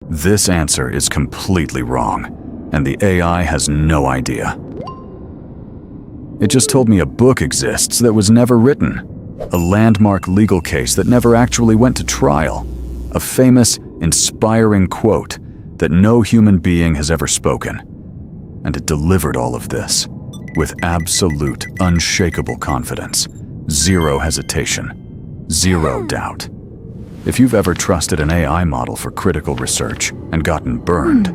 This answer is completely wrong, and the AI has no idea. It just told me a book exists that was never written, a landmark legal case that never actually went to trial, a famous, inspiring quote that no human being has ever spoken. And it delivered all of this with absolute, unshakable confidence, zero hesitation, zero doubt. If you've ever trusted an AI model for critical research and gotten burned,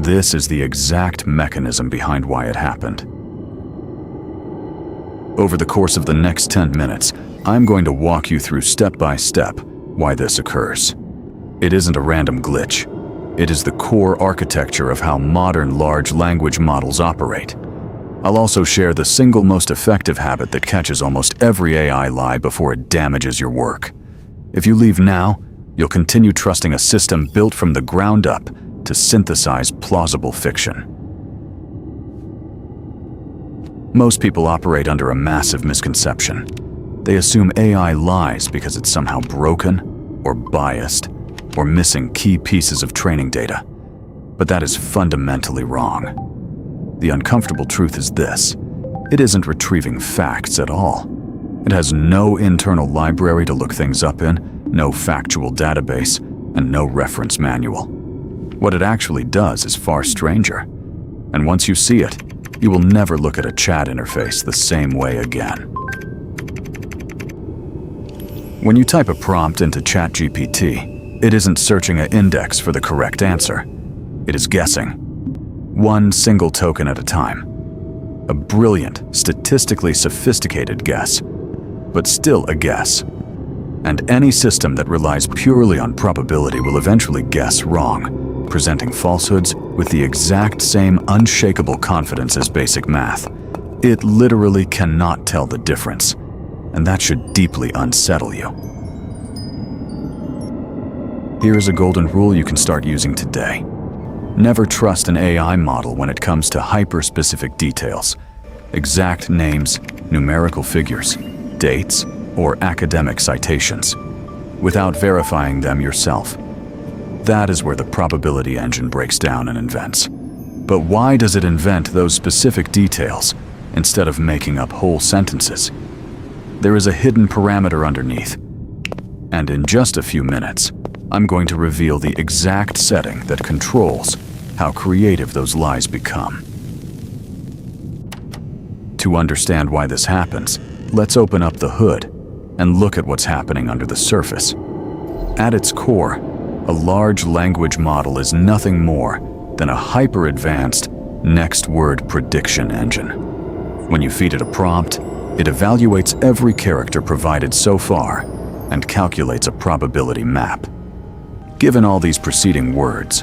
this is the exact mechanism behind why it happened. Over the course of the next 10 minutes, I'm going to walk you through step by step why this occurs. It isn't a random glitch. It is the core architecture of how modern large language models operate. I'll also share the single most effective habit that catches almost every AI lie before it damages your work. If you leave now, you'll continue trusting a system built from the ground up to synthesize plausible fiction. Most people operate under a massive misconception. They assume AI lies because it's somehow broken, or biased, or missing key pieces of training data. But that is fundamentally wrong. The uncomfortable truth is this: it isn't retrieving facts at all. It has no internal library to look things up in, no factual database, and no reference manual. What it actually does is far stranger. And once you see it, you will never look at a chat interface the same way again. When you type a prompt into ChatGPT, it isn't searching an index for the correct answer. It is guessing, one single token at a time. A brilliant, statistically sophisticated guess, but still a guess. And any system that relies purely on probability will eventually guess wrong, presenting falsehoods with the exact same unshakable confidence as basic math. It literally cannot tell the difference, and that should deeply unsettle you. Here is a golden rule you can start using today. Never trust an AI model when it comes to hyper-specific details, exact names, numerical figures, dates, or academic citations, without verifying them yourself. That is where the probability engine breaks down and invents. But why does it invent those specific details instead of making up whole sentences? There is a hidden parameter underneath, and in just a few minutes, I'm going to reveal the exact setting that controls how creative those lies become. To understand why this happens, let's open up the hood and look at what's happening under the surface. At its core, a large language model is nothing more than a hyper-advanced next-word prediction engine. When you feed it a prompt, it evaluates every character provided so far and calculates a probability map. Given all these preceding words,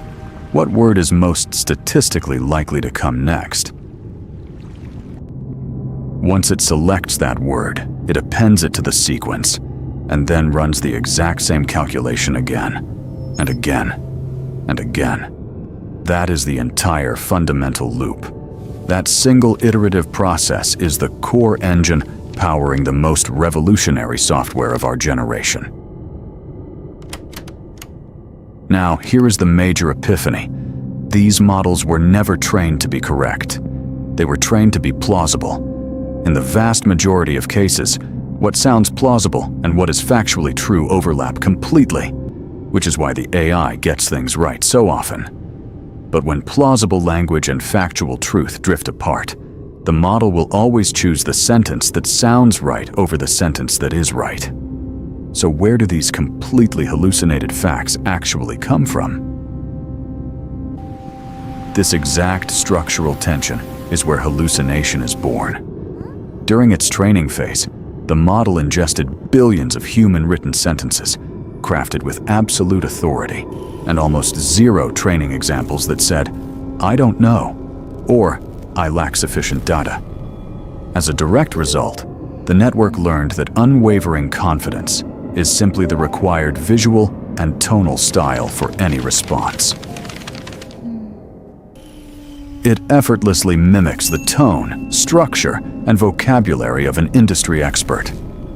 what word is most statistically likely to come next? Once it selects that word, it appends it to the sequence, and then runs the exact same calculation again, and again, and again. That is the entire fundamental loop. That single iterative process is the core engine powering the most revolutionary software of our generation. Now, here is the major epiphany. These models were never trained to be correct. They were trained to be plausible. In the vast majority of cases, what sounds plausible and what is factually true overlap completely, which is why the AI gets things right so often. But when plausible language and factual truth drift apart, the model will always choose the sentence that sounds right over the sentence that is right. So where do these completely hallucinated facts actually come from? This exact structural tension is where hallucination is born. During its training phase, the model ingested billions of human-written sentences, crafted with absolute authority, and almost zero training examples that said, "I don't know," or "I lack sufficient data." As a direct result, the network learned that unwavering confidence is simply the required visual and tonal style for any response. It effortlessly mimics the tone, structure, and vocabulary of an industry expert,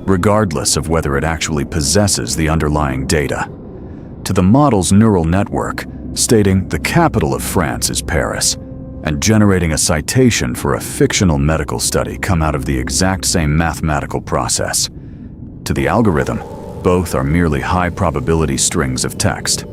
regardless of whether it actually possesses the underlying data. To the model's neural network, stating the capital of France is Paris, and generating a citation for a fictional medical study come out of the exact same mathematical process. To the algorithm, both are merely high-probability strings of text.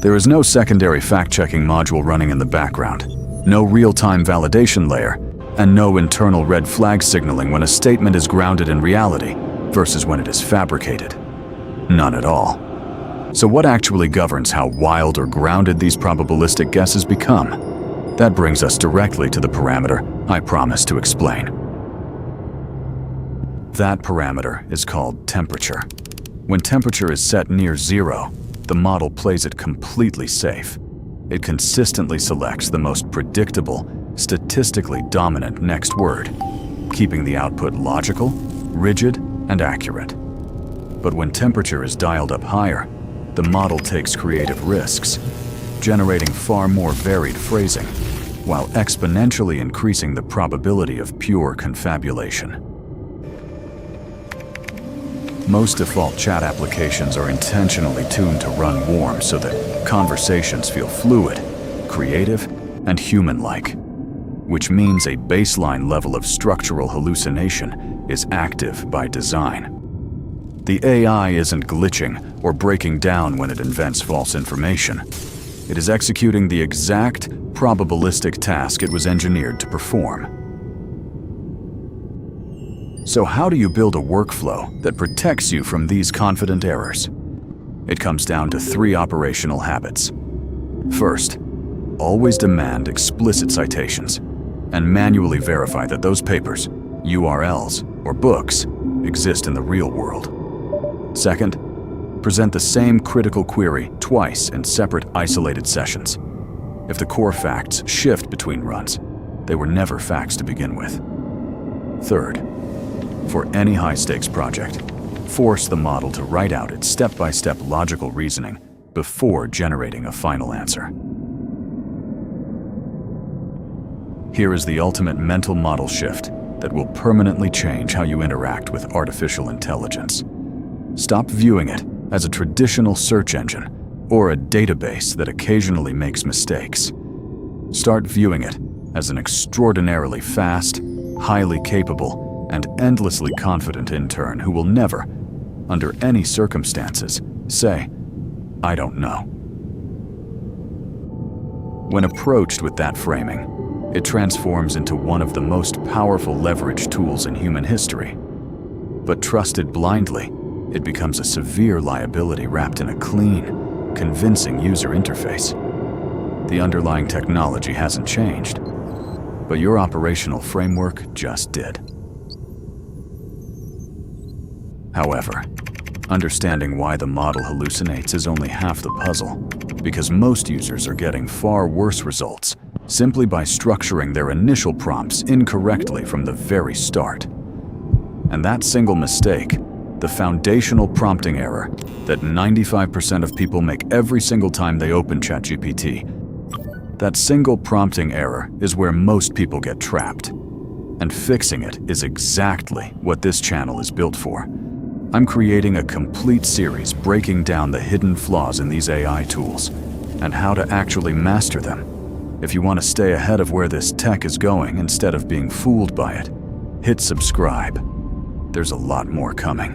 There is no secondary fact-checking module running in the background, no real-time validation layer, and no internal red flag signaling when a statement is grounded in reality versus when it is fabricated. None at all. So what actually governs how wild or grounded these probabilistic guesses become? That brings us directly to the parameter I promised to explain. That parameter is called temperature. When temperature is set near zero, the model plays it completely safe. It consistently selects the most predictable, statistically dominant next word, keeping the output logical, rigid, and accurate. But when temperature is dialed up higher, the model takes creative risks, generating far more varied phrasing, while exponentially increasing the probability of pure confabulation. Most default chat applications are intentionally tuned to run warm so that conversations feel fluid, creative, and human-like, which means a baseline level of structural hallucination is active by design. The AI isn't glitching or breaking down when it invents false information. It is executing the exact probabilistic task it was engineered to perform. So how do you build a workflow that protects you from these confident errors? It comes down to 3 operational habits. First, always demand explicit citations and manually verify that those papers, URLs, or books exist in the real world. Second, present the same critical query twice in separate isolated sessions. If the core facts shift between runs, they were never facts to begin with. Third, for any high-stakes project, force the model to write out its step-by-step logical reasoning before generating a final answer. Here is the ultimate mental model shift that will permanently change how you interact with artificial intelligence. Stop viewing it as a traditional search engine or a database that occasionally makes mistakes. Start viewing it as an extraordinarily fast, highly capable, and endlessly confident intern who will never, under any circumstances, say, "I don't know." When approached with that framing, it transforms into one of the most powerful leverage tools in human history. But trusted blindly, it becomes a severe liability wrapped in a clean, convincing user interface. The underlying technology hasn't changed, but your operational framework just did. However, understanding why the model hallucinates is only half the puzzle, because most users are getting far worse results simply by structuring their initial prompts incorrectly from the very start. And that single mistake, the foundational prompting error that 95% of people make every single time they open ChatGPT, that single prompting error is where most people get trapped. And fixing it is exactly what this channel is built for. I'm creating a complete series breaking down the hidden flaws in these AI tools and how to actually master them. If you want to stay ahead of where this tech is going instead of being fooled by it, hit subscribe. There's a lot more coming.